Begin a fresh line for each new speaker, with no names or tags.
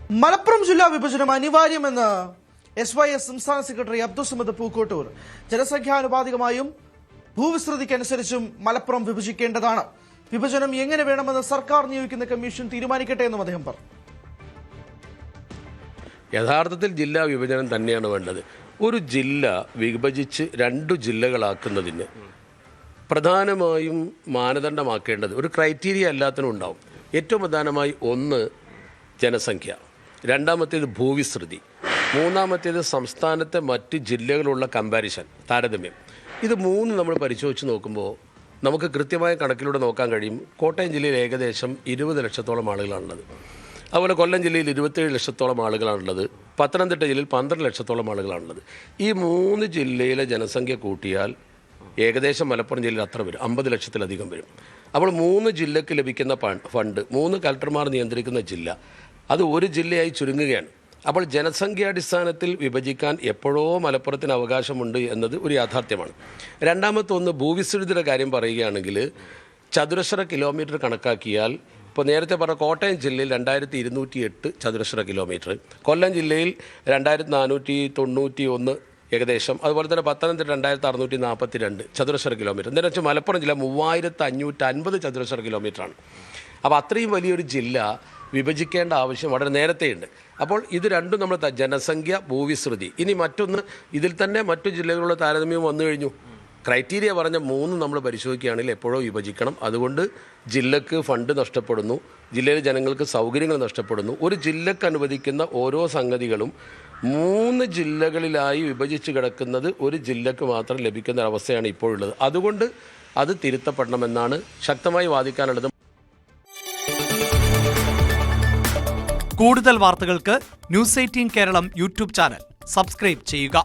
മലപ്പുറം ജില്ലാ വിഭജനം അനിവാര്യമെന്ന് SYS സംസ്ഥാന സെക്രട്ടറി അബ്ദുസമദ് പൂക്കോട്ടൂർ. ജനസംഖ്യാനുപാതികമായും ഭൂവിസ്തൃതിക്കനുസരിച്ചും മലപ്പുറം വിഭജിക്കേണ്ടതാണ്. വിഭജനം എങ്ങനെ വേണമെന്ന് സർക്കാർ നിയോഗിക്കുന്ന കമ്മീഷൻ തീരുമാനിക്കട്ടെ എന്നും അദ്ദേഹം പറഞ്ഞു.
യഥാർത്ഥത്തിൽ ജില്ലാ വിഭജനം തന്നെയാണ് വേണ്ടത്. ഒരു ജില്ല വിഭജിച്ച് 2 ജില്ലകളാക്കുന്നതിന് പ്രധാനമായും മാനദണ്ഡമാക്കേണ്ടത് ഒരു ക്രൈറ്റീരിയ എല്ലാത്തിനും ഉണ്ടാവും. ഏറ്റവും പ്രധാനമായി ഒന്ന് ജനസംഖ്യ, രണ്ടാമത്തേത് ഭൂവിസ്തൃതി, മൂന്നാമത്തേത് സംസ്ഥാനത്തെ മറ്റ് ജില്ലകളുള്ള കമ്പാരിസൺ, താരതമ്യം. ഇത് 3 നമ്മൾ പരിശോധിച്ച് നോക്കുമ്പോൾ നമുക്ക് കൃത്യമായ കണക്കിലൂടെ നോക്കാൻ കഴിയും. കോട്ടയം ജില്ലയിൽ ഏകദേശം 20 ലക്ഷത്തോളം ആളുകളാണുള്ളത്. അതുപോലെ കൊല്ലം ജില്ലയിൽ 27 ലക്ഷത്തോളം ആളുകളാണുള്ളത്. പത്തനംതിട്ട ജില്ലയിൽ 12 ലക്ഷത്തോളം ആളുകളാണുള്ളത്. ഈ 3 ജില്ലയിലെ ജനസംഖ്യ കൂട്ടിയാൽ ഏകദേശം മലപ്പുറം ജില്ലയിൽ അത്ര വരും, 50 ലക്ഷത്തിലധികം വരും. അപ്പോൾ 3 ജില്ലയ്ക്ക് ലഭിക്കുന്ന ഫണ്ട് 3 കലക്ടർമാർ നിയന്ത്രിക്കുന്ന ജില്ല, അത് ഒരു ജില്ലയായി ചുരുങ്ങുകയാണ്. അപ്പോൾ ജനസംഖ്യാടിസ്ഥാനത്തിൽ വിഭജിക്കാൻ എപ്പോഴോ മലപ്പുറത്തിന് അവകാശമുണ്ട് എന്നത് ഒരു യാഥാർത്ഥ്യമാണ്. രണ്ടാമത്തെ ഒന്ന് ഭൂവിസ്തൃതിയുടെ കാര്യം പറയുകയാണെങ്കിൽ ചതുരശ്ര കിലോമീറ്റർ കണക്കാക്കിയാൽ ഇപ്പോൾ നേരത്തെ പറഞ്ഞ കോട്ടയം ജില്ലയിൽ 2208 ചതുരശ്ര കിലോമീറ്റർ, കൊല്ലം ജില്ലയിൽ 2491 ഏകദേശം, അതുപോലെ തന്നെ പത്തനംതിട്ട 2642 ചതുരശ്ര കിലോമീറ്റർ. നേരെ വെച്ചാൽ മലപ്പുറം ജില്ല 3550 ചതുരശ്ര കിലോമീറ്ററാണ്. അപ്പോൾ അത്രയും വലിയൊരു ജില്ല വിഭജിക്കേണ്ട ആവശ്യം വളരെ നേരത്തെയുണ്ട്. അപ്പോൾ ഇത് രണ്ടും നമ്മൾ ജനസംഖ്യ, ഭൂവിസ്തൃതി. ഇനി മറ്റൊന്ന്, ഇതിൽ തന്നെ മറ്റു ജില്ലകളുടെ താരതമ്യം വന്നു കഴിഞ്ഞു. ക്രൈറ്റീരിയ പറഞ്ഞ 3 നമ്മൾ പരിശോധിക്കുകയാണെങ്കിൽ എപ്പോഴോ വിഭജിക്കണം. അതുകൊണ്ട് ജില്ലക്ക് ഫണ്ട് നഷ്ടപ്പെടുന്നു, ജില്ലയിലെ ജനങ്ങൾക്ക് സൗകര്യങ്ങൾ നഷ്ടപ്പെടുന്നു. ഒരു ജില്ലക്ക് അനുവദിക്കുന്ന ഓരോ സംഗതികളും 3 ജില്ലകളിലായി വിഭജിച്ച് കിടക്കുന്നത് ഒരു ജില്ലക്ക് മാത്രം ലഭിക്കുന്ന ഒരവസ്ഥയാണ് ഇപ്പോഴുള്ളത്. അതുകൊണ്ട് അത് തിരുത്തപ്പെടണമെന്നാണ് ശക്തമായി വാദിക്കാനുള്ളത്.
കൂടുതൽ വാർത്തകൾക്ക് News 18 Keralam YouTube channel subscribe ചെയ്യുക.